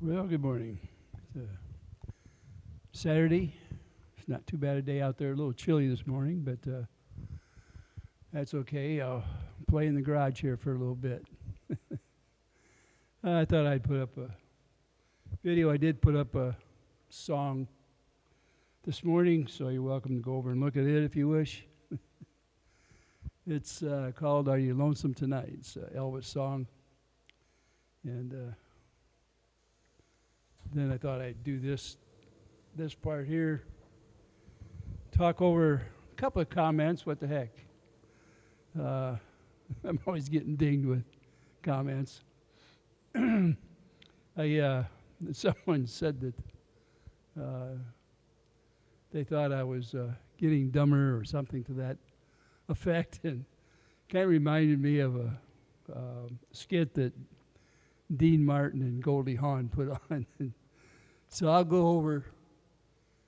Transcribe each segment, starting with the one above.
Well, good morning. It's Saturday. It's not too bad a day out there. A little chilly this morning, but that's okay. I'll play in the garage here for a little bit. I thought I'd put up a video. I did put up a song this morning, so you're welcome to go over and look at it if you wish. It's called "Are You Lonesome Tonight?" It's an Elvis song, and then I thought I'd do this part here. Talk over a couple of comments. What the heck? I'm always getting dinged with comments. Someone said that they thought I was getting dumber or something to that effect, and kind of reminded me of a skit that Dean Martin and Goldie Hawn put on. So I'll go over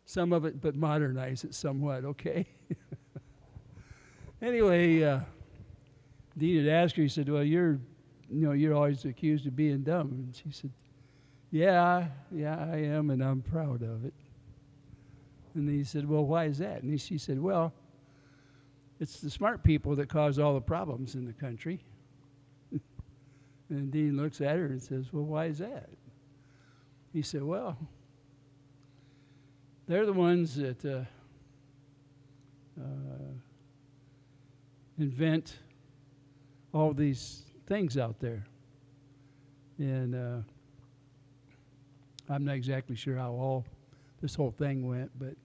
some of it, but modernize it somewhat, okay? Anyway, Dean had asked her, he said, well, you're always accused of being dumb. And she said, yeah, I am, and I'm proud of it. And he said, well, why is that? And she said, well, it's the smart people that cause all the problems in the country. And Dean looks at her and says, well, why is that? He said, well, they're the ones that invent all these things out there. And I'm not exactly sure how this whole thing went, but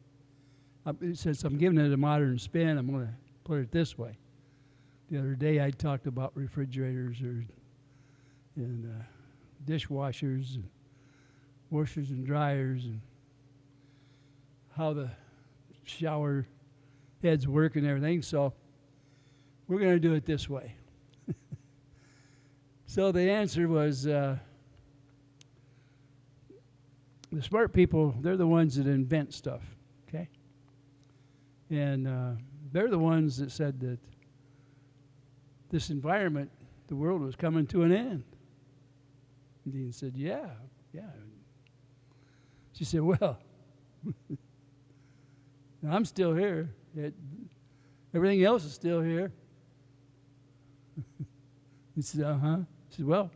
since I'm giving it a modern spin, I'm going to put it this way. The other day I talked about refrigerators and dishwashers and washers and dryers and how the shower heads work and everything. So we're going to do it this way. So the answer was the smart people, they're the ones that invent stuff, okay? And they're the ones that said that this environment, the world was coming to an end. And Dean said, yeah. She said, well, I'm still here. Everything else is still here. He said, uh-huh. She said, well,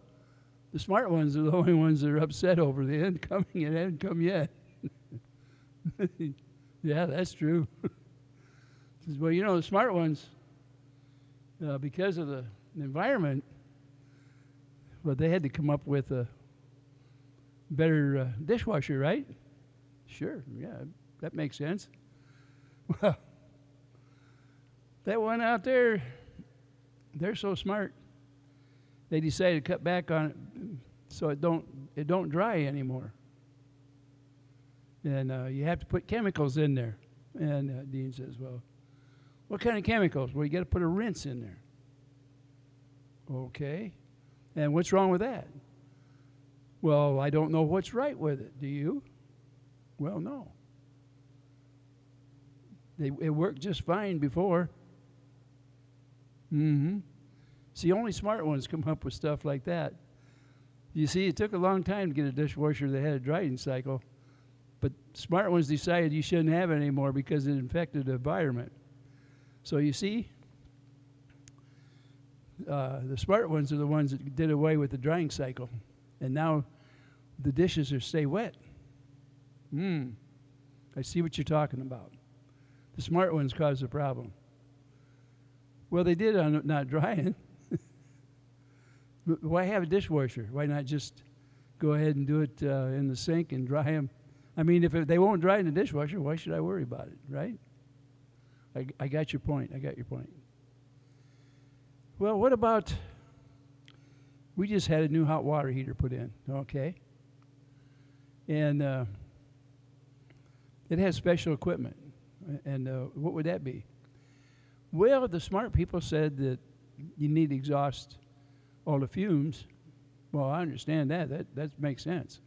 the smart ones are the only ones that are upset over the end coming. It hasn't come yet. Yeah, that's true. She says, well, the smart ones, because of the environment, well, they had to come up with a better dishwasher, right? Sure, yeah, that makes sense. Well, that one out there, they're so smart. They decided to cut back on it so it don't dry anymore. And you have to put chemicals in there. And Dean says, well, what kind of chemicals? Well, you got to put a rinse in there. Okay. And what's wrong with that? Well, I don't know what's right with it. Do you? Well, no. It worked just fine before. Mm-hmm. See, only smart ones come up with stuff like that. You see, it took a long time to get a dishwasher that had a drying cycle, but smart ones decided you shouldn't have it anymore because it infected the environment. So you see, the smart ones are the ones that did away with the drying cycle, and now the dishes stay wet. I see what you're talking about. The smart ones caused the problem. Well, they did on not drying. Why have a dishwasher? Why not just go ahead and do it in the sink and dry them? I mean, if they won't dry in the dishwasher, why should I worry about it, right? I got your point. Well, what about, we just had a new hot water heater put in, okay? And it has special equipment. And what would that be? Well, the smart people said that you need to exhaust all the fumes. Well, I understand that. That makes sense.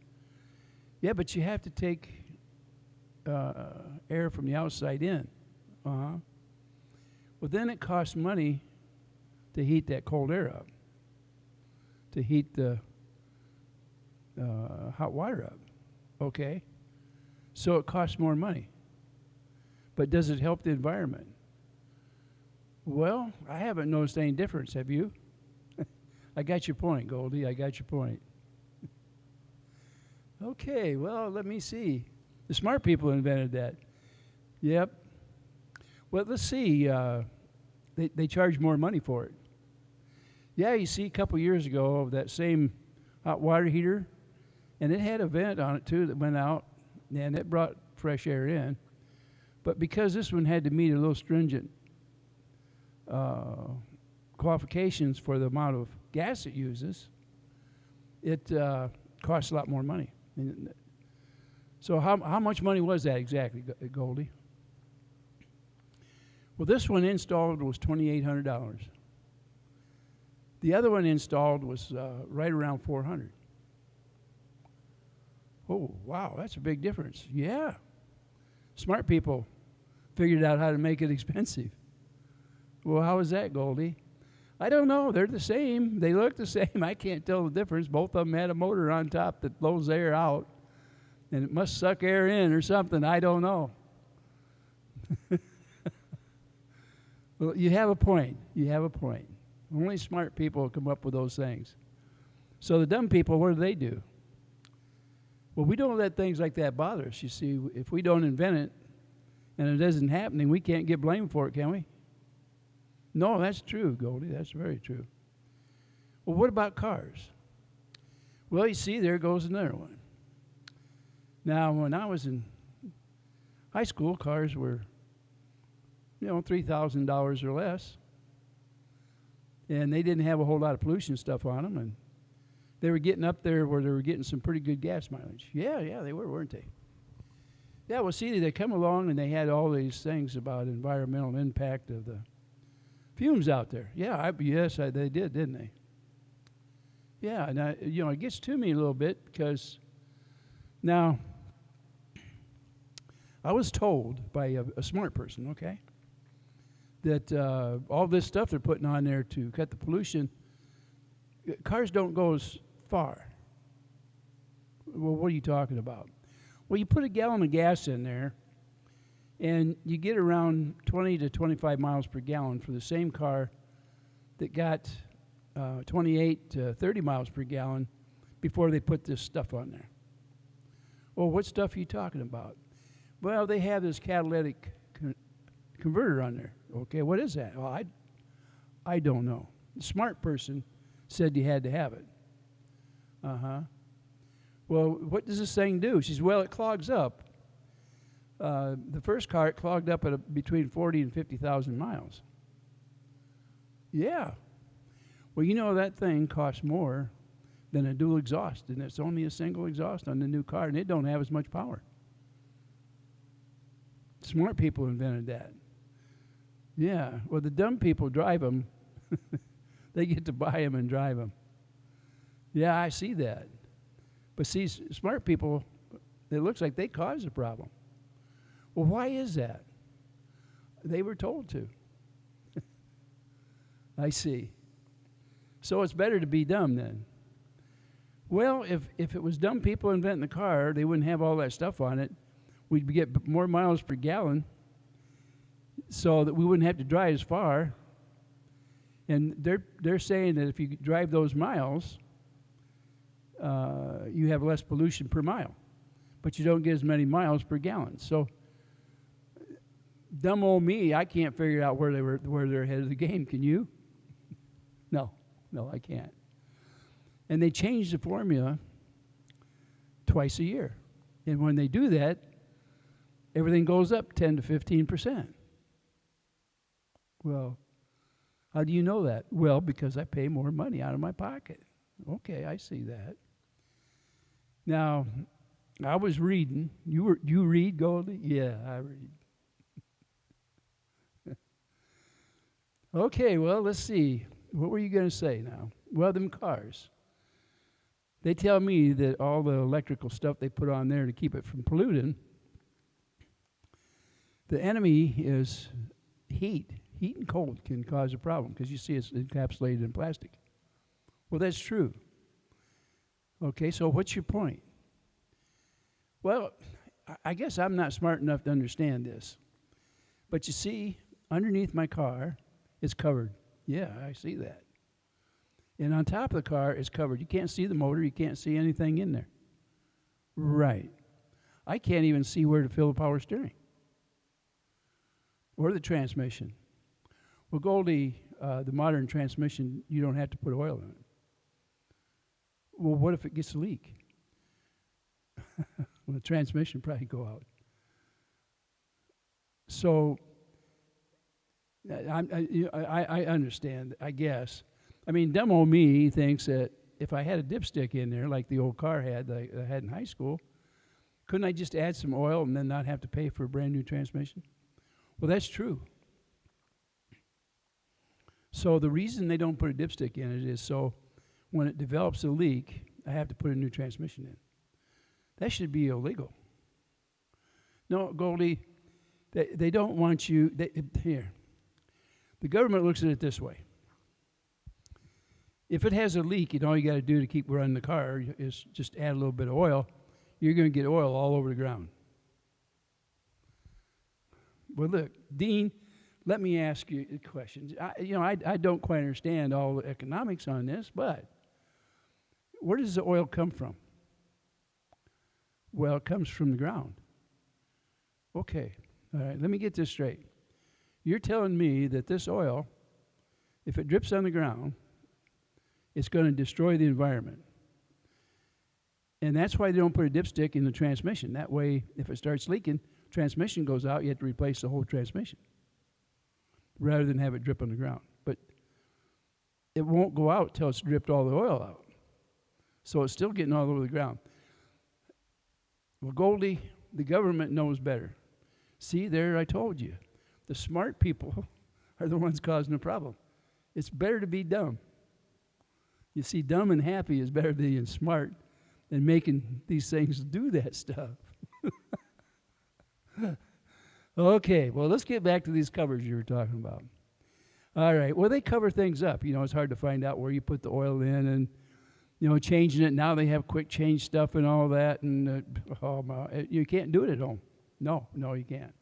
Yeah, but you have to take air from the outside in. Uh-huh. Well, then it costs money to heat that cold air up, to heat the hot water up. Okay, so it costs more money. But does it help the environment? Well, I haven't noticed any difference. Have you? I got your point, Goldie. I got your point. Okay, well, let me see. The smart people invented that. Yep. Well, let's see. They charge more money for it. Yeah, you see, a couple years ago, that same hot water heater, and it had a vent on it too that went out, and it brought fresh air in. But because this one had to meet a little stringent qualifications for the amount of gas it uses, it costs a lot more money. So how much money was that exactly, Goldie? Well, this one installed was $2,800. The other one installed was right around $400. Oh, wow, that's a big difference. Yeah. Smart people figured out how to make it expensive. Well, how is that, Goldie? I don't know. They're the same. They look the same. I can't tell the difference. Both of them had a motor on top that blows air out, and it must suck air in or something. I don't know. Well, you have a point. You have a point. Only smart people come up with those things. So the dumb people, what do? Well, we don't let things like that bother us. You see, if we don't invent it and it isn't happening, we can't get blamed for it, can we? No, that's true, Goldie. That's very true. Well, what about cars? Well, you see, there goes another one. Now, when I was in high school, cars were, $3,000 or less. And they didn't have a whole lot of pollution stuff on them. And they were getting up there where they were getting some pretty good gas mileage. Yeah, they were, weren't they? Yeah, well, see, they come along and they had all these things about environmental impact of the fumes out there. Yeah, they did, didn't they? Yeah, and it gets to me a little bit because now I was told by a smart person, okay, that all this stuff they're putting on there to cut the pollution, cars don't go as far. Well, what are you talking about? Well, you put a gallon of gas in there, and you get around 20 to 25 miles per gallon for the same car that got 28 to 30 miles per gallon before they put this stuff on there. Well, what stuff are you talking about? Well, they have this catalytic converter on there. Okay, what is that? Well, I don't know. The smart person said you had to have it. Well, what does this thing do? She says, well, it clogs up. The first car, it clogged up at between 40 and 50,000 miles. Yeah. Well, that thing costs more than a dual exhaust, and it's only a single exhaust on the new car, and it don't have as much power. Smart people invented that. Yeah. Well, the dumb people drive them. They get to buy them and drive them. Yeah, I see that. But see, smart people, it looks like they caused the problem. Well, why is that? They were told to. I see. So it's better to be dumb then. Well, if it was dumb people inventing the car, they wouldn't have all that stuff on it. We'd get more miles per gallon so that we wouldn't have to drive as far. And they're saying that if you drive those miles, you have less pollution per mile, but you don't get as many miles per gallon. So dumb old me, I can't figure out where they're ahead of the game. Can you? No, I can't. And they change the formula twice a year. And when they do that, everything goes up 10 to 15%. Well, how do you know that? Well, because I pay more money out of my pocket. Okay, I see that. Now, I was reading. You read, Goldie? Yeah, I read. Okay, well, let's see. What were you going to say now? Well, them cars. They tell me that all the electrical stuff they put on there to keep it from polluting, the enemy is heat. Heat and cold can cause a problem because you see it's encapsulated in plastic. Well, that's true. Okay, so what's your point? Well, I guess I'm not smart enough to understand this. But you see, underneath my car is covered. Yeah, I see that. And on top of the car is covered. You can't see the motor. You can't see anything in there. Right. I can't even see where to fill the power steering or the transmission. Well, Goldie, the modern transmission, you don't have to put oil in it. Well, what if it gets a leak? Well, the transmission probably go out. So I understand, I guess. I mean, dumb old me thinks that if I had a dipstick in there, like the old car had that I had in high school, couldn't I just add some oil and then not have to pay for a brand new transmission? Well, that's true. So the reason they don't put a dipstick in it is so when it develops a leak, I have to put a new transmission in. That should be illegal. No, Goldie, they don't want you. Here, the government looks at it this way. If it has a leak and all you got to do to keep running the car is just add a little bit of oil, you're going to get oil all over the ground. Well, look, Dean, let me ask you a question. I don't quite understand all the economics on this, but where does the oil come from? Well, it comes from the ground. Okay, all right, let me get this straight. You're telling me that this oil, if it drips on the ground, it's going to destroy the environment. And that's why they don't put a dipstick in the transmission. That way, if it starts leaking, transmission goes out, you have to replace the whole transmission rather than have it drip on the ground. But it won't go out till it's dripped all the oil out. So it's still getting all over the ground. Well, Goldie, the government knows better. See, there I told you. The smart people are the ones causing the problem. It's better to be dumb. You see, dumb and happy is better than being smart and making these things do that stuff. Okay, well, let's get back to these covers you were talking about. All right, well, they cover things up. You know, it's hard to find out where you put the oil in and, changing it. Now they have quick change stuff and all that, and you can't do it at home. No, you can't.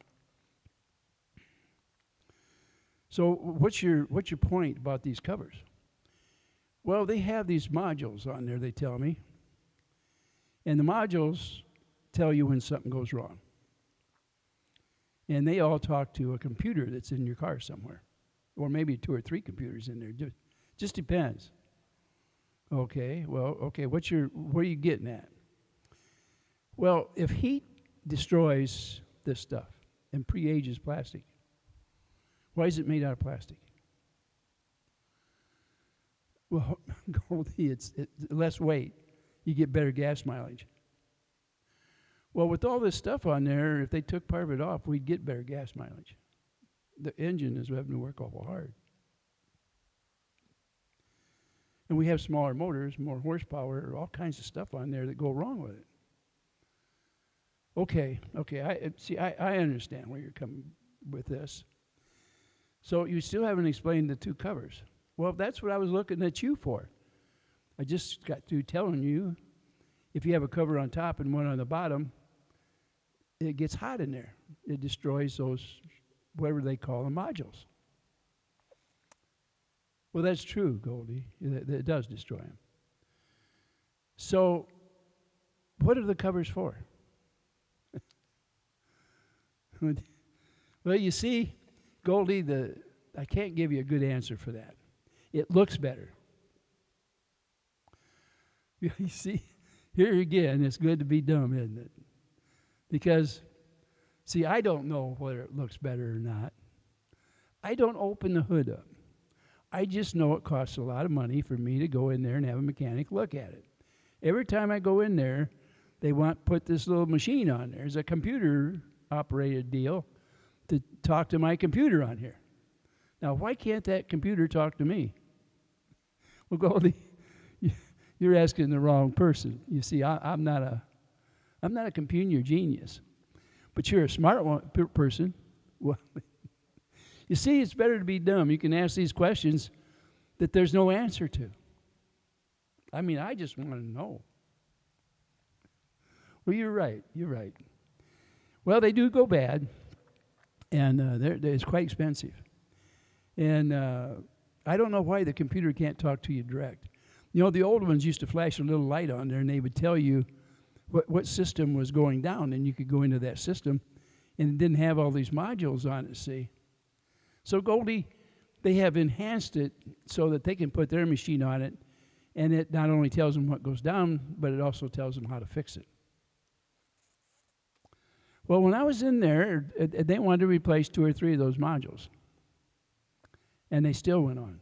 So what's your point about these covers? Well, they have these modules on there, they tell me. And the modules tell you when something goes wrong. And they all talk to a computer that's in your car somewhere. Or maybe 2 or 3 computers in there. Just depends. Okay, what are you getting at? Well, if heat destroys this stuff and pre-ages plastic, why is it made out of plastic? Well, Goldie, it's less weight. You get better gas mileage. Well, with all this stuff on there, if they took part of it off, we'd get better gas mileage. The engine is having to work awful hard. And we have smaller motors, more horsepower, all kinds of stuff on there that go wrong with it. Okay, I understand where you're coming with this. So you still haven't explained the 2 covers. Well, that's what I was looking at you for. I just got through telling you, if you have a cover on top and one on the bottom, it gets hot in there. It destroys those, whatever they call them, modules. Well, that's true, Goldie. It does destroy them. So, what are the covers for? Well, you see, Goldie, I can't give you a good answer for that. It looks better. You see, here again, it's good to be dumb, isn't it? Because, see, I don't know whether it looks better or not. I don't open the hood up. I just know it costs a lot of money for me to go in there and have a mechanic look at it. Every time I go in there, they put this little machine on there. It's a computer-operated deal to talk to my computer on here. Now, why can't that computer talk to me? Well, Goldie, you're asking the wrong person. You see, I'm not a computer genius, but you're a smart person. Well, you see, it's better to be dumb. You can ask these questions that there's no answer to. I mean, I just want to know. Well, you're right. You're right. Well, they do go bad, and it's quite expensive. And I don't know why the computer can't talk to you direct. You know, the old ones used to flash a little light on there, and they would tell you what system was going down, and you could go into that system, and it didn't have all these modules on it, see. So Goldie, they have enhanced it so that they can put their machine on it, and it not only tells them what goes down, but it also tells them how to fix it. Well, when I was in there, they wanted to replace 2 or 3 of those modules, and they still went on.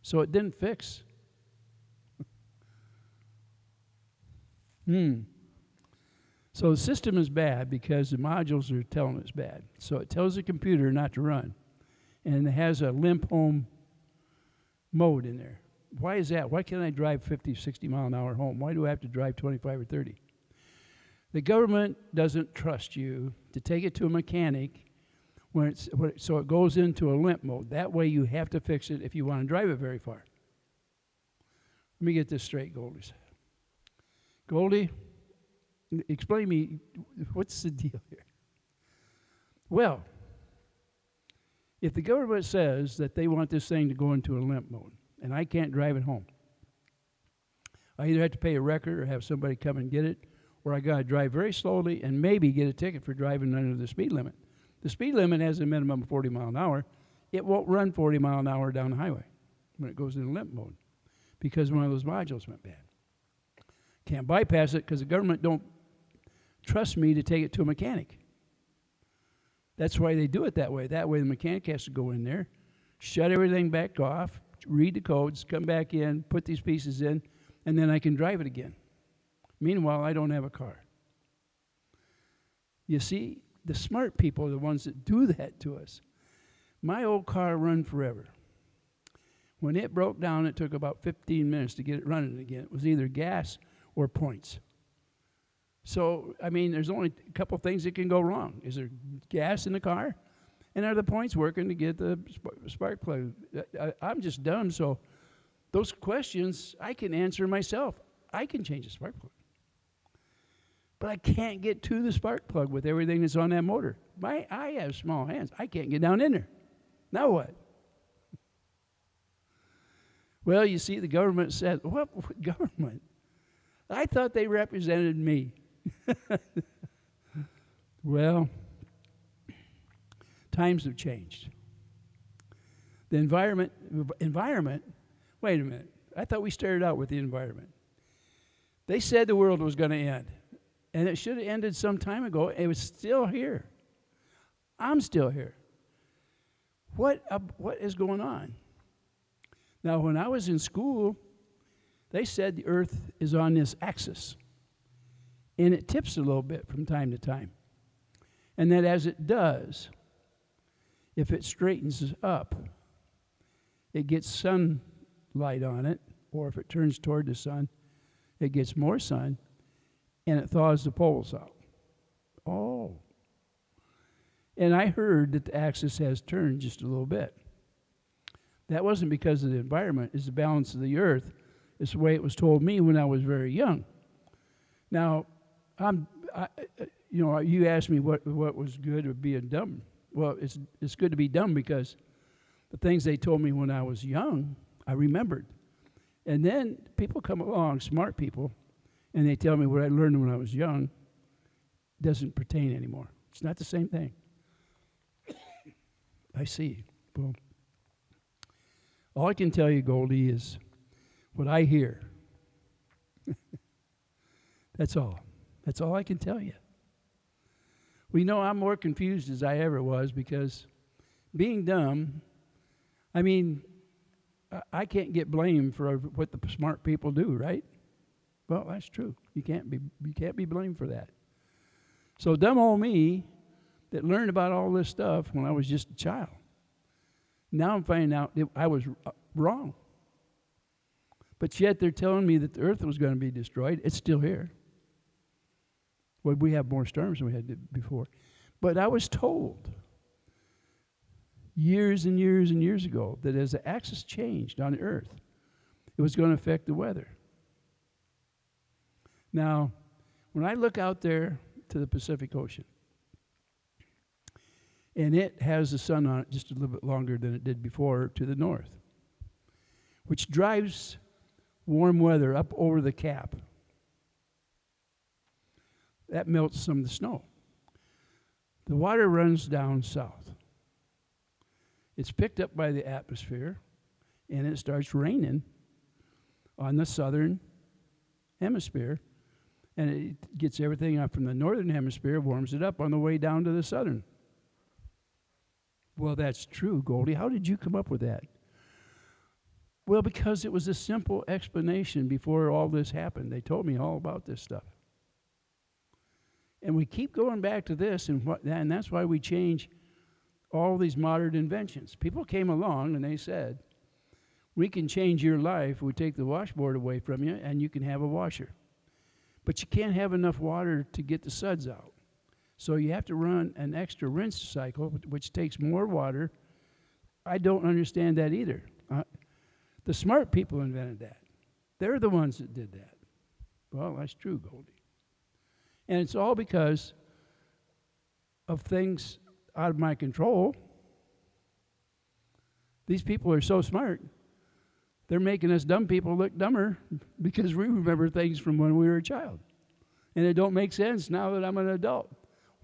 So it didn't fix. So the system is bad because the modules are telling it's bad. So it tells the computer not to run. And it has a limp home mode in there. Why is that? Why can't I drive 50, 60 mile an hour home? Why do I have to drive 25 or 30? The government doesn't trust you to take it to a mechanic so it goes into a limp mode. That way you have to fix it if you want to drive it very far. Let me get this straight, Goldie. Goldie, explain to me, what's the deal here? Well, if the government says that they want this thing to go into a limp mode, and I can't drive it home, I either have to pay a wrecker or have somebody come and get it, or I got to drive very slowly and maybe get a ticket for driving under the speed limit. The speed limit has a minimum of 40 mile an hour. It won't run 40 mile an hour down the highway when it goes into limp mode because one of those modules went bad. Can't bypass it because the government don't trust me to take it to a mechanic. That's why they do it that way. That way the mechanic has to go in there, shut everything back off, read the codes, come back in, put these pieces in, and then I can drive it again. Meanwhile, I don't have a car. You see, the smart people are the ones that do that to us. My old car run forever. When it broke down, it took about 15 minutes to get it running again. It was either gas or points. So, I mean, there's only a couple things that can go wrong. Is there gas in the car? And are the points working to get the spark plug? I'm just dumb, so those questions I can answer myself. I can change the spark plug. But I can't get to the spark plug with everything that's on that motor. I have small hands. I can't get down in there. Now what? Well, you see, the government said, what government? I thought they represented me. Well, times have changed. The environment, wait a minute. I thought we started out with the environment. They said the world was going to end, and it should have ended some time ago. It was still here. I'm still here. What is going on? Now, when I was in school, they said the earth is on this axis, and it tips a little bit from time to time. And that as it does, if it straightens up, it gets sunlight on it, or if it turns toward the sun, it gets more sun, and it thaws the poles out. Oh. And I heard that the axis has turned just a little bit. That wasn't because of the environment. It's the balance of the earth. It's the way it was told me when I was very young. Now, you asked me what was good of being dumb. Well, it's good to be dumb because the things they told me when I was young, I remembered. And then people come along, smart people, and they tell me what I learned when I was young doesn't pertain anymore. It's not the same thing. I see. Well, all I can tell you, Goldie, is what I hear. That's all. That's all I can tell you. We know I'm more confused as I ever was because being dumb, I mean, I can't get blamed for what the smart people do, right? Well, that's true. You can't be blamed for that. So dumb old me that learned about all this stuff when I was just a child. Now I'm finding out that I was wrong. But yet they're telling me that the earth was going to be destroyed. It's still here. Well, we have more storms than we had before. But I was told years and years and years ago that as the axis changed on the earth, it was going to affect the weather. Now, When I look out there to the Pacific Ocean, and it has the sun on it just a little bit longer than it did before to the north, which drives warm weather up over the cap. That melts some of the snow. The water runs down south. It's picked up by the atmosphere, and it starts raining on the southern hemisphere, and it gets everything up from the northern hemisphere, warms it up on the way down to the southern. Well, that's true, Goldie. How did you come up with that? Well, because it was a simple explanation before all this happened. They told me all about this stuff. And we keep going back to this, and that's why we change all these modern inventions. People came along and they said, we can change your life. We take the washboard away from you, and you can have a washer. But you can't have enough water to get the suds out. So you have to run an extra rinse cycle, which takes more water. I don't understand that either. The smart people invented that. They're the ones that did that. Well, that's true, Goldie. And it's all because of things out of my control. These people are so smart, they're making us dumb people look dumber because we remember things from when we were a child. And it don't make sense now that I'm an adult.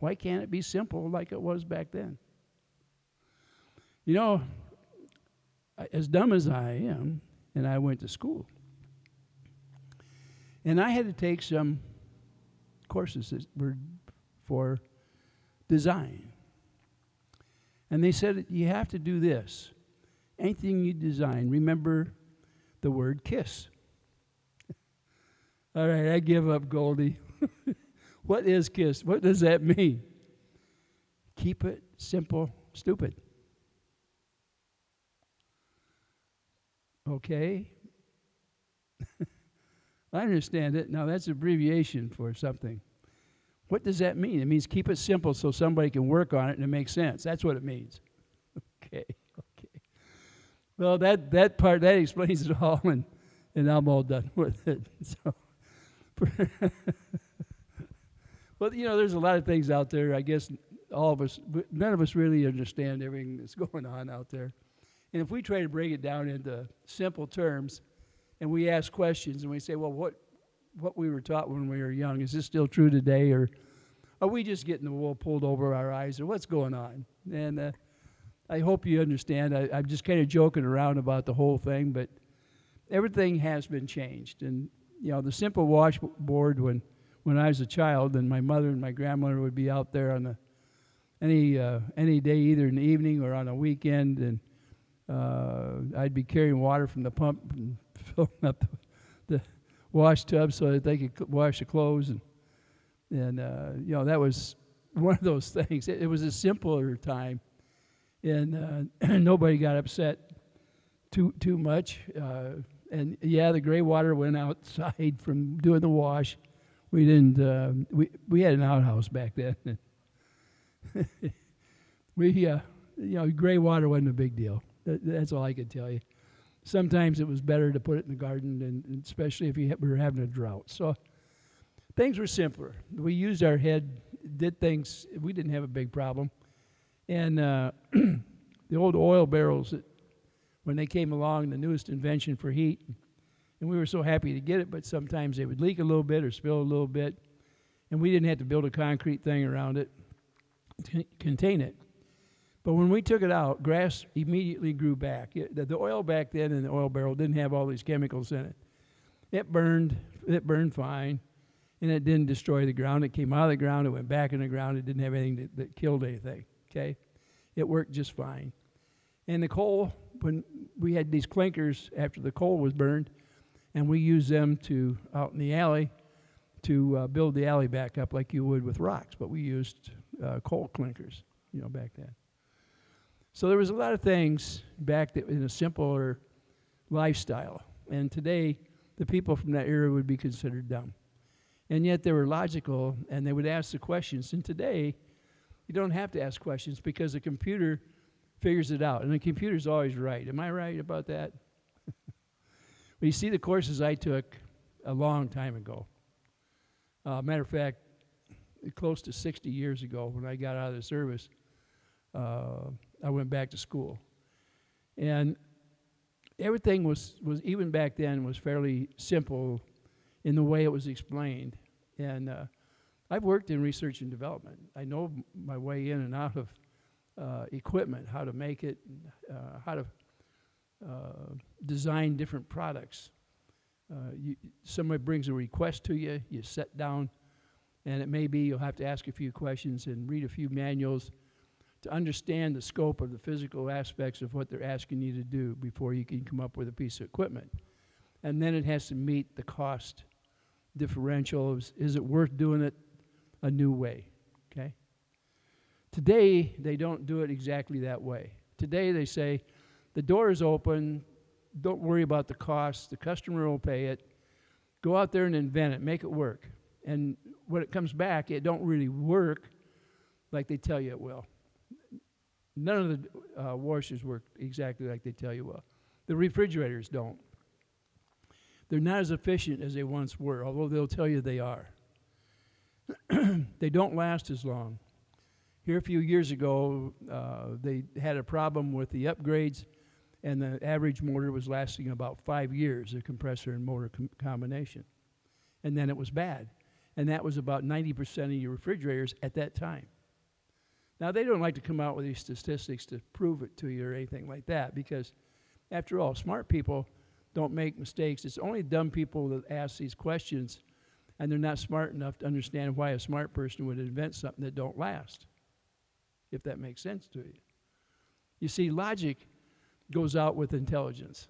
Why can't it be simple like it was back then? You know, as dumb as I am, and I went to school, and I had to take some courses that were for design. And they said, you have to do this. Anything you design, remember the word KISS. All right, I give up, Goldie. What is KISS? What does that mean? Keep it simple, stupid. Okay. I understand it. Now, that's abbreviation for something. What does that mean? It means keep it simple so somebody can work on it and it makes sense. That's what it means. Okay. Well, that part, that explains it all, and I'm all done with it. So, well, you know, there's a lot of things out there. I guess all of us, none of us really understand everything that's going on out there. And if we try to break it down into simple terms, and we ask questions, and we say, well, what we were taught when we were young, is this still true today, or are we just getting the wool pulled over our eyes, or what's going on? And I hope you understand. I'm just kind of joking around about the whole thing, but everything has been changed. And, you know, the simple washboard when I was a child, and my mother and my grandmother would be out there on any day, either in the evening or on a weekend, and I'd be carrying water from the pump and filling up the wash tub so that they could wash the clothes, and you know, that was one of those things. It was a simpler time, and nobody got upset too much. And yeah, the gray water went outside from doing the wash. We didn't. We had an outhouse back then. You know, gray water wasn't a big deal. That's all I could tell you. Sometimes it was better to put it in the garden, and especially if we were having a drought. So things were simpler. We used our head, did things. We didn't have a big problem. And the old oil barrels, when they came along, the newest invention for heat, and we were so happy to get it, but sometimes they would leak a little bit or spill a little bit, and we didn't have to build a concrete thing around it to contain it. But when we took it out, grass immediately grew back. The oil back then in the oil barrel didn't have all these chemicals in it. It burned fine, and it didn't destroy the ground. It came out of the ground, it went back in the ground. It didn't have anything that killed anything, okay? It worked just fine. And the coal, when we had these clinkers after the coal was burned, and we used them out in the alley to build the alley back up like you would with rocks, but we used coal clinkers, you know, back then. So there was a lot of things back that in a simpler lifestyle. And today, the people from that era would be considered dumb. And yet they were logical, and they would ask the questions. And today, you don't have to ask questions because the computer figures it out. And the computer's always right. Am I right about that? Well, you see the courses I took a long time ago. Matter of fact, close to 60 years ago, when I got out of the service, I went back to school. And everything was even back then, was fairly simple in the way it was explained. And I've worked in research and development. I know my way in and out of equipment, how to make it, how to design different products. Somebody brings a request to you, you sit down, and it may be you'll have to ask a few questions and read a few manuals to understand the scope of the physical aspects of what they're asking you to do before you can come up with a piece of equipment. And then it has to meet the cost differential. Is it worth doing it a new way? Okay. Today, they don't do it exactly that way. Today, they say, the door is open, don't worry about the cost, the customer will pay it, go out there and invent it, make it work. And when it comes back, it don't really work like they tell you it will. None of the washers work exactly like they tell you will. The refrigerators don't. They're not as efficient as they once were, although they'll tell you they are. They don't last as long. Here a few years ago, they had a problem with the upgrades, and the average motor was lasting about 5 years, the compressor and motor combination. And then it was bad. And that was about 90% of your refrigerators at that time. Now, they don't like to come out with these statistics to prove it to you or anything like that, because, after all, smart people don't make mistakes. It's only dumb people that ask these questions, and they're not smart enough to understand why a smart person would invent something that don't last, if that makes sense to you. You see, logic goes out with intelligence.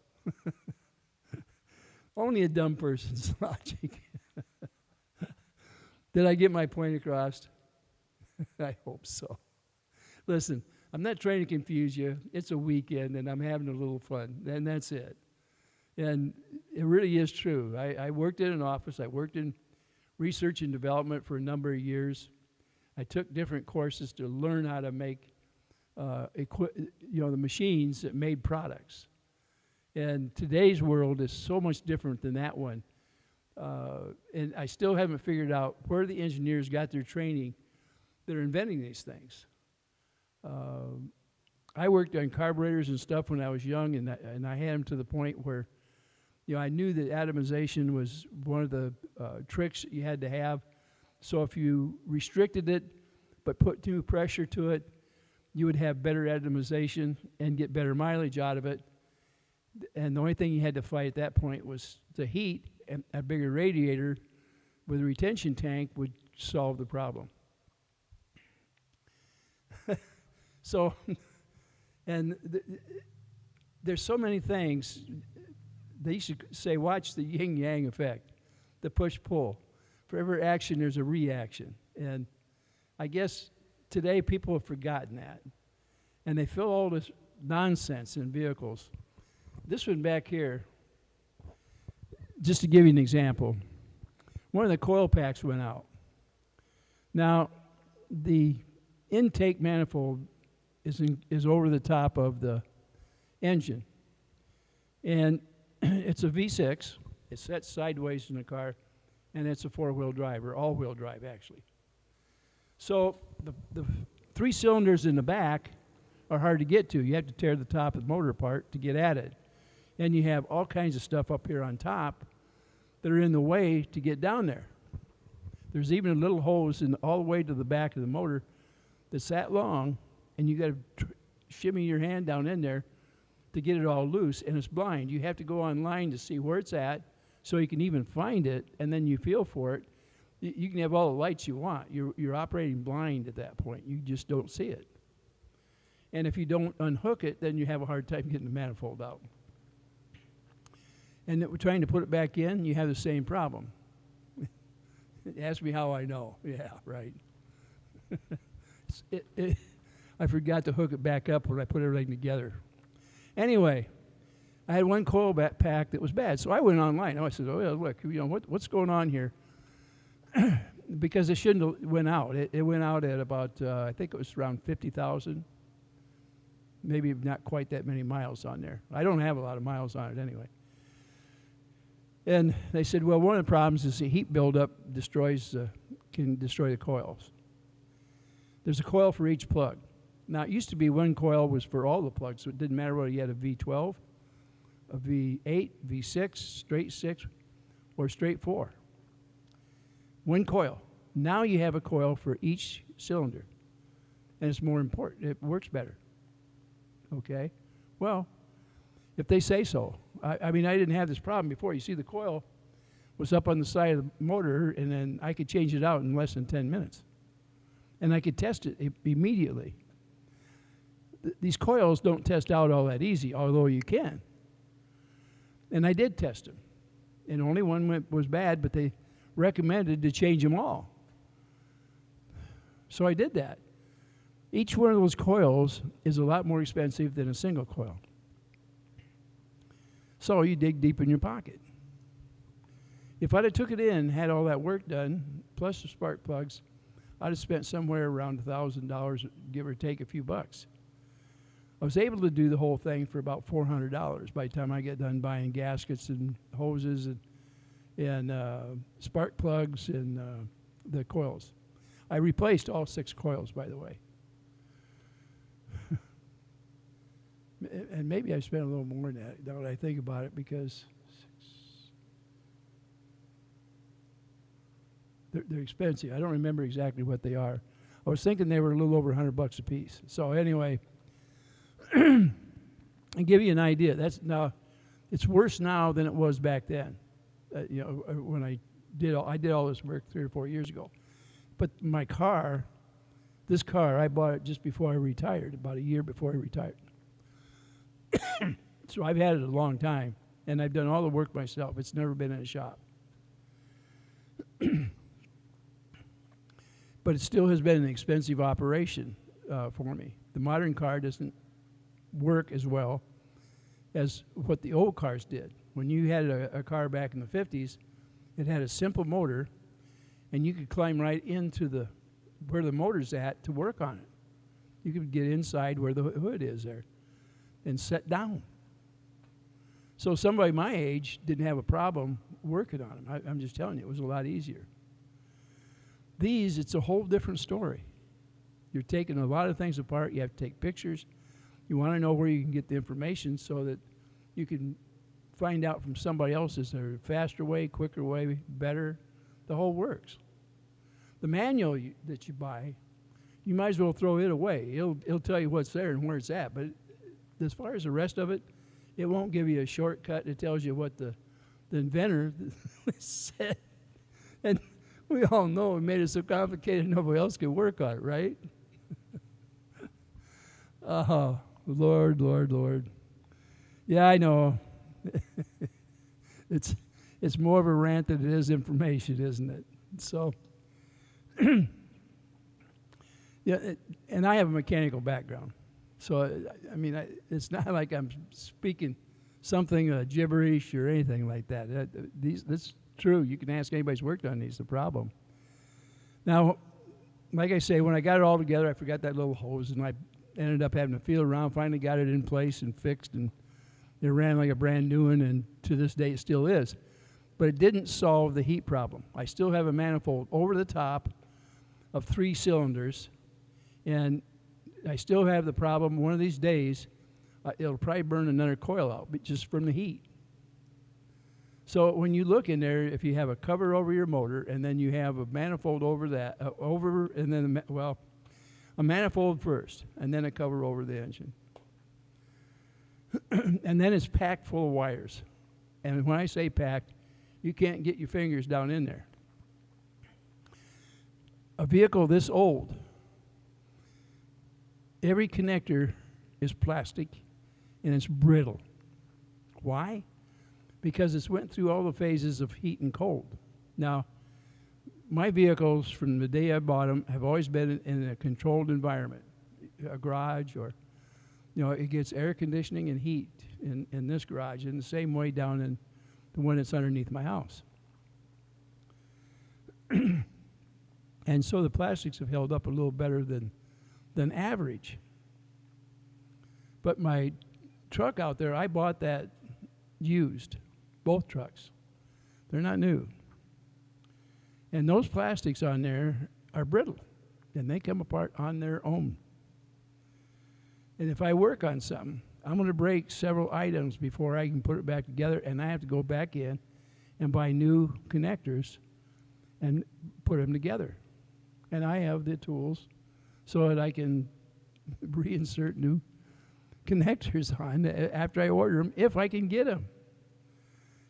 Only a dumb person's logic. Did I get my point across? I hope so. Listen, I'm not trying to confuse you. It's a weekend, and I'm having a little fun, and that's it. And it really is true. I worked in an office. I worked in research and development for a number of years. I took different courses to learn how to make the machines that made products. And today's world is so much different than that one. And I still haven't figured out where the engineers got their training that are inventing these things. I worked on carburetors and stuff when I was young, and I had them to the point where, I knew that atomization was one of the tricks you had to have. So if you restricted it but put too pressure to it, you would have better atomization and get better mileage out of it. And the only thing you had to fight at that point was the heat, and a bigger radiator with a retention tank would solve the problem. So, and there's so many things. They used to say, watch the yin-yang effect, the push-pull. For every action, there's a reaction. And I guess today people have forgotten that. And they fill all this nonsense in vehicles. This one back here, just to give you an example, one of the coil packs went out. Now, the intake manifold is over the top of the engine. And it's a V6. It's set sideways in the car, and it's a four-wheel drive, or all-wheel drive, actually. So the three cylinders in the back are hard to get to. You have to tear the top of the motor apart to get at it. And you have all kinds of stuff up here on top that are in the way to get down there. There's even a little hose all the way to the back of the motor that's that long, and you got to shimmy your hand down in there to get it all loose, and it's blind. You have to go online to see where it's at so you can even find it, and then you feel for it. You can have all the lights you want. You're operating blind at that point. You just don't see it. And if you don't unhook it, then you have a hard time getting the manifold out. And that we're trying to put it back in, you have the same problem. Ask me how I know. Yeah, right. I forgot to hook it back up when I put everything together. Anyway, I had one coil pack that was bad, so I went online. I said, "Oh yeah, look, what's going on here?" Because it shouldn't have went out. It went out at about I think it was around 50,000, maybe not quite that many miles on there. I don't have a lot of miles on it anyway. And they said, well, one of the problems is the heat buildup can destroy the coils. There's a coil for each plug. Now, it used to be one coil was for all the plugs, so it didn't matter whether you had a V12, a V8, V6, straight 6, or straight 4. One coil. Now you have a coil for each cylinder, and it's more important. It works better. Okay? Well, if they say so. I mean, I didn't have this problem before. You see, the coil was up on the side of the motor, and then I could change it out in less than 10 minutes. And I could test it immediately. These coils don't test out all that easy, although you can. And I did test them. And only one was bad, but they recommended to change them all. So I did that. Each one of those coils is a lot more expensive than a single coil. So you dig deep in your pocket. If I'd have took it in, had all that work done, plus the spark plugs, I'd have spent somewhere around $1,000, give or take a few bucks. I was able to do the whole thing for about $400 by the time I get done buying gaskets and hoses and spark plugs and the coils. I replaced all 6 coils, by the way. And maybe I spent a little more than that, now that I think about it, because they're expensive. I don't remember exactly what they are. I was thinking they were a little over $100 a piece. So anyway, I give you an idea. It's worse now than it was back then. When I did all this work 3 or 4 years ago. But my car, this car, I bought it just before I retired, about a year before I retired. So I've had it a long time, and I've done all the work myself. It's never been in a shop. But it still has been an expensive operation for me. The modern car doesn't work as well as what the old cars did. When you had a car back in the 50s, it had a simple motor, and you could climb right into where the motor's at to work on it. You could get inside where the hood is there and set down. So somebody my age didn't have a problem working on them. I'm just telling you, it was a lot easier. These, it's a whole different story. You're taking a lot of things apart. You have to take pictures. You want to know where you can get the information so that you can find out from somebody else, is there a faster way, quicker way, better? The whole works. The manual that you buy, you might as well throw it away. It'll tell you what's there and where it's at. But as far as the rest of it, it won't give you a shortcut. It tells you what the inventor said. And we all know it made it so complicated nobody else could work on it, right? Oh, Lord, Lord, Lord. Yeah, I know. It's more of a rant than it is information, isn't it? So, yeah, and I have a mechanical background. So, I mean, it's not like I'm speaking something gibberish or anything like that. That's true. You can ask anybody who's worked on these, the problem. Now, like I say, when I got it all together, I forgot that little hose, and I ended up having to feel around, finally got it in place and fixed, and it ran like a brand new one, and to this day it still is. But it didn't solve the heat problem. I still have a manifold over the top of 3 cylinders, and I still have the problem. One of these days, it'll probably burn another coil out, but just from the heat. So when you look in there, if you have a cover over your motor, and then you have a manifold over that, and then, a manifold first, and then a cover over the engine. And then it's packed full of wires. And when I say packed, you can't get your fingers down in there. A vehicle this old, every connector is plastic and it's brittle. Why? Because it's went through all the phases of heat and cold. Now, my vehicles from the day I bought them have always been in a controlled environment, a garage, or, it gets air conditioning and heat in this garage, in the same way down in the one that's underneath my house. And so the plastics have held up a little better than average. But my truck out there, I bought that used, both trucks. They're not new. And those plastics on there are brittle, and they come apart on their own. And if I work on something, I'm going to break several items before I can put it back together, and I have to go back in and buy new connectors and put them together. And I have the tools so that I can reinsert new connectors on after I order them, if I can get them.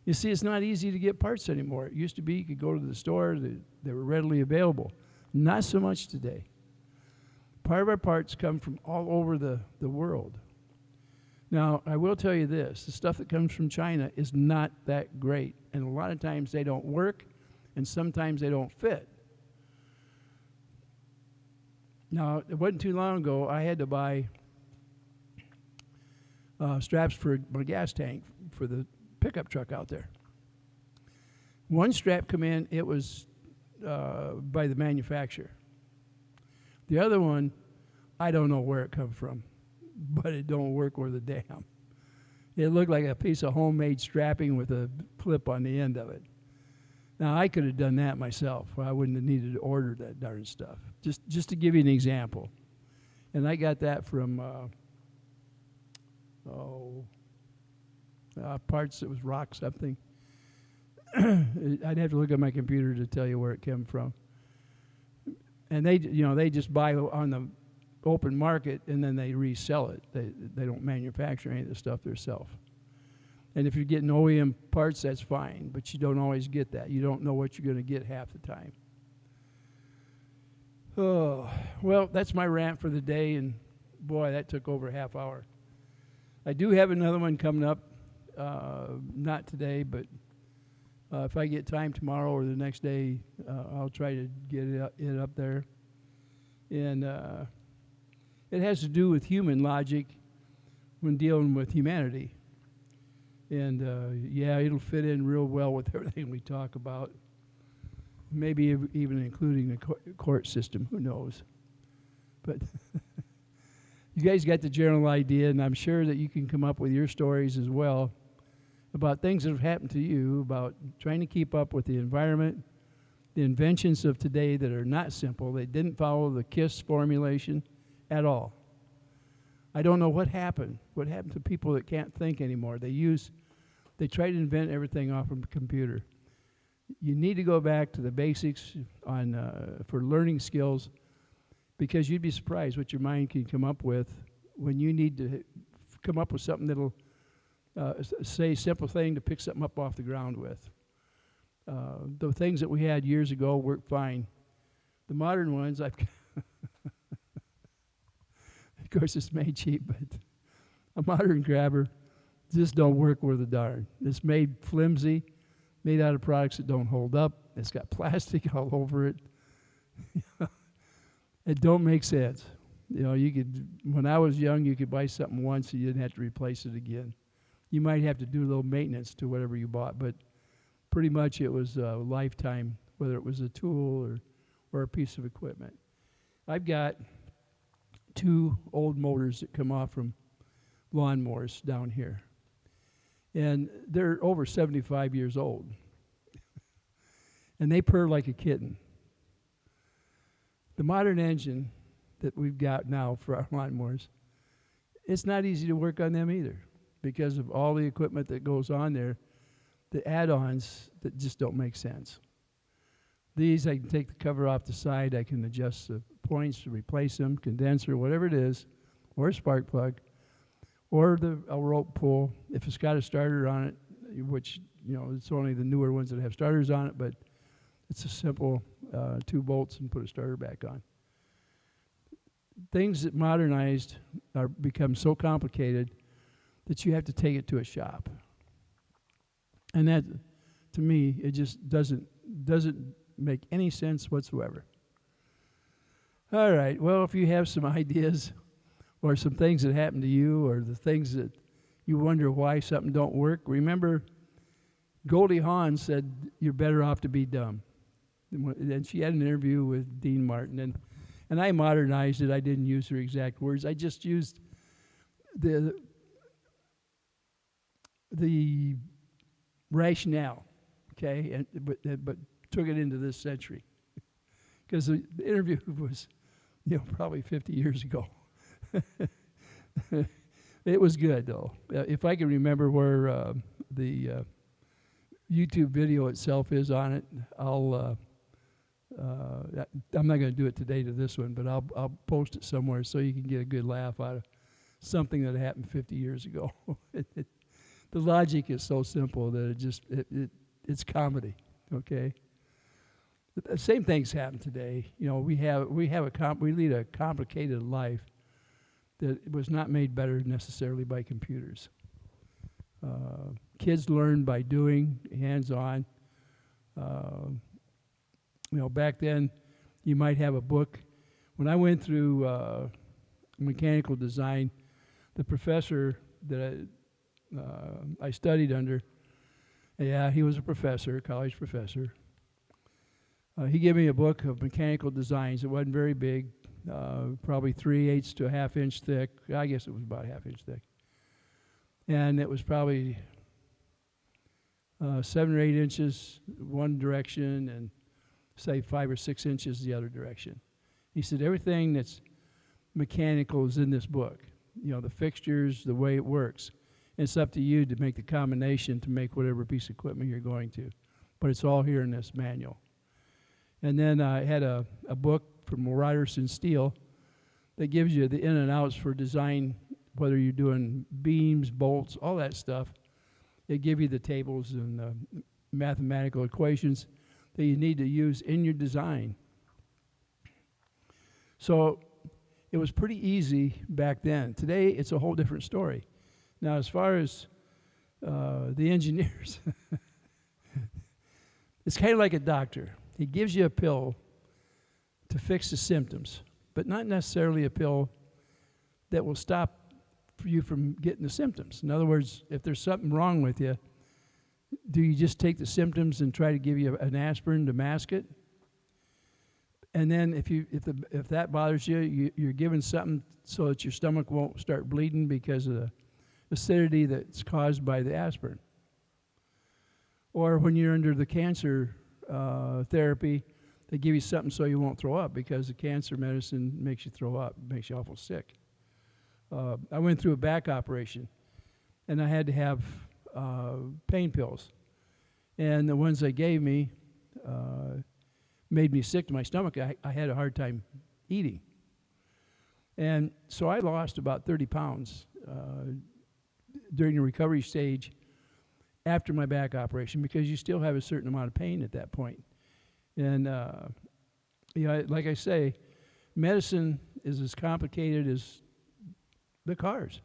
You see, it's not easy to get parts anymore. It used to be you could go to the store, they were readily available. Not so much today. Part of our parts come from all over the world. Now, I will tell you this, the stuff that comes from China is not that great. And a lot of times they don't work, and sometimes they don't fit. Now, it wasn't too long ago, I had to buy straps for my gas tank for the pickup truck out there. One strap come in, it was by the manufacturer. The other one, I don't know where it come from, but it don't work worth a damn. It looked like a piece of homemade strapping with a clip on the end of it. Now, I could have done that myself. I wouldn't have needed to order that darn stuff. Just to give you an example. And I got that from, parts that was rock something. I'd have to look at my computer to tell you where it came from. And they just buy on the open market and then they resell it. They don't manufacture any of the stuff themselves. And if you're getting OEM parts, that's fine, but you don't always get that. You don't know what you're going to get half the time. Oh, well, that's my rant for the day, and boy, that took over a half hour. I do have another one coming up, not today, but if I get time tomorrow or the next day, I'll try to get it up there. And it has to do with human logic when dealing with humanity. And yeah, it'll fit in real well with everything we talk about. Maybe even including the court system, who knows. But you guys got the general idea, and I'm sure that you can come up with your stories as well about things that have happened to you, about trying to keep up with the environment, the inventions of today that are not simple. They didn't follow the KISS formulation at all. I don't know what happened. What happened to people that can't think anymore? They try to invent everything off of a computer. You need to go back to the basics for learning skills, because you'd be surprised what your mind can come up with when you need to come up with something that'll say a simple thing to pick something up off the ground with. The things that we had years ago worked fine. The modern ones, of course it's made cheap, but a modern grabber just don't work worth a darn. It's made flimsy, made out of products that don't hold up. It's got plastic all over it. It don't make sense. You know, when I was young, you could buy something once and you didn't have to replace it again. You might have to do a little maintenance to whatever you bought, but pretty much it was a lifetime, whether it was a tool or a piece of equipment. I've got 2 old motors that come off from lawnmowers down here. And they're over 75 years old. And they purr like a kitten. The modern engine that we've got now for our lawnmowers, it's not easy to work on them either, because of all the equipment that goes on there, the add-ons that just don't make sense. These, I can take the cover off the side, I can adjust the points to replace them, condenser, whatever it is, or a spark plug, or a rope pull. If it's got a starter on it, which, it's only the newer ones that have starters on it, but it's a simple 2 bolts and put a starter back on. Things that modernized become so complicated that you have to take it to a shop. And that, to me, it just doesn't make any sense whatsoever. All right, well, if you have some ideas or some things that happen to you, or the things that you wonder why something don't work, remember Goldie Hawn said, "You're better off to be dumb." And she had an interview with Dean Martin, and I modernized it. I didn't use her exact words. I just used the rationale. okay, but took it into this century because the interview was, probably 50 years ago. It was good though. If I can remember where the YouTube video itself is on it, I'm not going to do it today to this one, but I'll post it somewhere so you can get a good laugh out of something that happened 50 years ago. The logic is so simple that it's comedy. Okay. The same things happen today. We lead a complicated life that was not made better necessarily by computers. Kids learn by doing, hands-on. Back then, you might have a book. When I went through mechanical design, the professor that I studied under, he was a professor, a college professor. He gave me a book of mechanical designs. It wasn't very big, probably 3/8 to a ½ inch thick. I guess it was about a ½ inch thick. And it was probably 7 or 8 inches one direction and say 5 or 6 inches the other direction. He said, everything that's mechanical is in this book. The fixtures, the way it works. And it's up to you to make the combination to make whatever piece of equipment you're going to. But it's all here in this manual. And then I had a book from Ryerson Steel that gives you the in and outs for design, whether you're doing beams, bolts, all that stuff. They give you the tables and mathematical equations that you need to use in your design. So it was pretty easy back then. Today, it's a whole different story. Now, as far as the engineers, it's kind of like a doctor. He gives you a pill to fix the symptoms, but not necessarily a pill that will stop you from getting the symptoms. In other words, if there's something wrong with you, do you just take the symptoms and try to give you an aspirin to mask it? And then if that bothers you, you're given something so that your stomach won't start bleeding because of the acidity that's caused by the aspirin. Or when you're under the cancer therapy, they give you something so you won't throw up because the cancer medicine makes you throw up, makes you awful sick. I went through a back operation, and I had to have pain pills. And the ones they gave me made me sick to my stomach. I had a hard time eating. And so I lost about 30 pounds during the recovery stage after my back operation because you still have a certain amount of pain at that point. And, like I say, medicine is as complicated as the cars.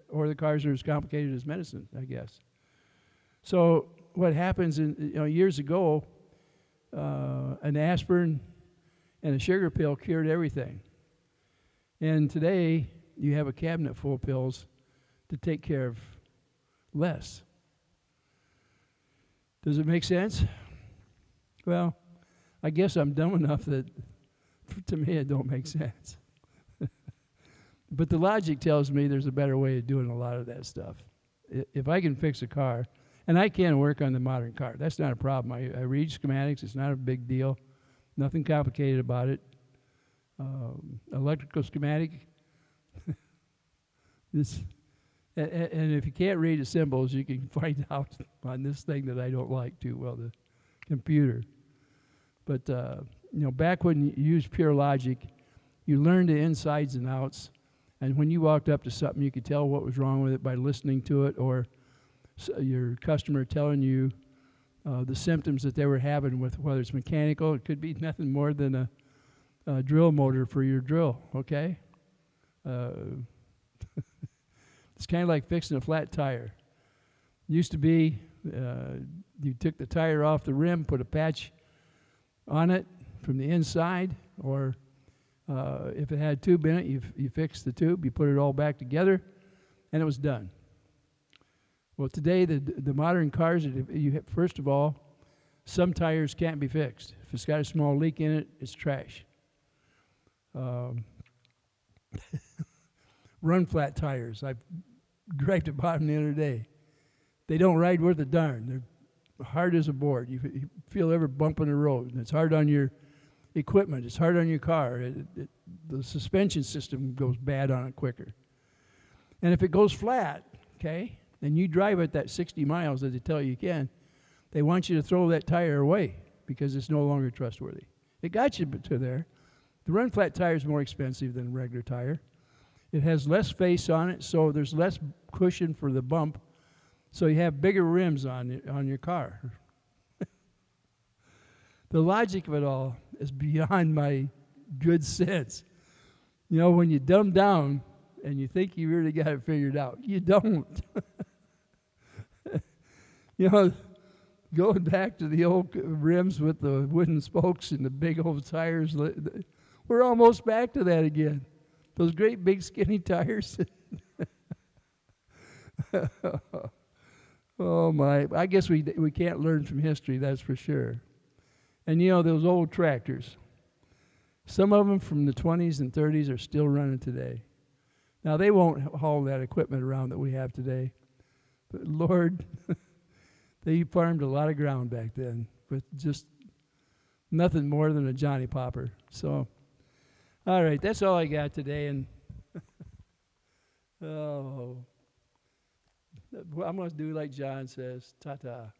Or the cars are as complicated as medicine, I guess. So what happens years ago, an aspirin and a sugar pill cured everything. And today, you have a cabinet full of pills to take care of less. Does it make sense? Well, I guess I'm dumb enough that to me it don't make sense. But the logic tells me there's a better way of doing a lot of that stuff. If I can fix a car, and I can work on the modern car, that's not a problem. I read schematics, it's not a big deal. Nothing complicated about it. Electrical schematic. And if you can't read the symbols, you can find out on this thing that I don't like too well, the computer. But, back when you used pure logic, you learned the insides and outs. And when you walked up to something, you could tell what was wrong with it by listening to it, or your customer telling you the symptoms that they were having with whether it's mechanical. It could be nothing more than a drill motor for your drill, okay? It's kind of like fixing a flat tire. Used to be you took the tire off the rim, put a patch on it from the inside, or if it had a tube in it, you fixed the tube, you put it all back together, and it was done. Well, today, the modern cars, first of all, some tires can't be fixed. If it's got a small leak in it, it's trash. Run flat tires. I griped about them the other day. They don't ride worth a darn. hard as a board. You feel every bump in the road, and it's hard on your equipment. It's hard on your car. The suspension system goes bad on it quicker. And if it goes flat, okay, and you drive at that 60 miles that they tell you can, they want you to throw that tire away because it's no longer trustworthy. It got you to there. The run flat tire is more expensive than a regular tire. It has less face on it, so there's less cushion for the bump, so you have bigger rims on your car. The logic of it all is beyond my good sense. You know, when you dumb down and you think you really got it figured out, you don't. You know, going back to the old rims with the wooden spokes and the big old tires, we're almost back to that again. Those great big skinny tires. Oh my, I guess we can't learn from history, that's for sure. And you know, those old tractors, some of them from the 20s and 30s are still running today. Now, they won't haul that equipment around that we have today. But Lord, they farmed a lot of ground back then with just nothing more than a Johnny Popper. So, all right, that's all I got today. And oh, I'm going to do like John says, ta-ta.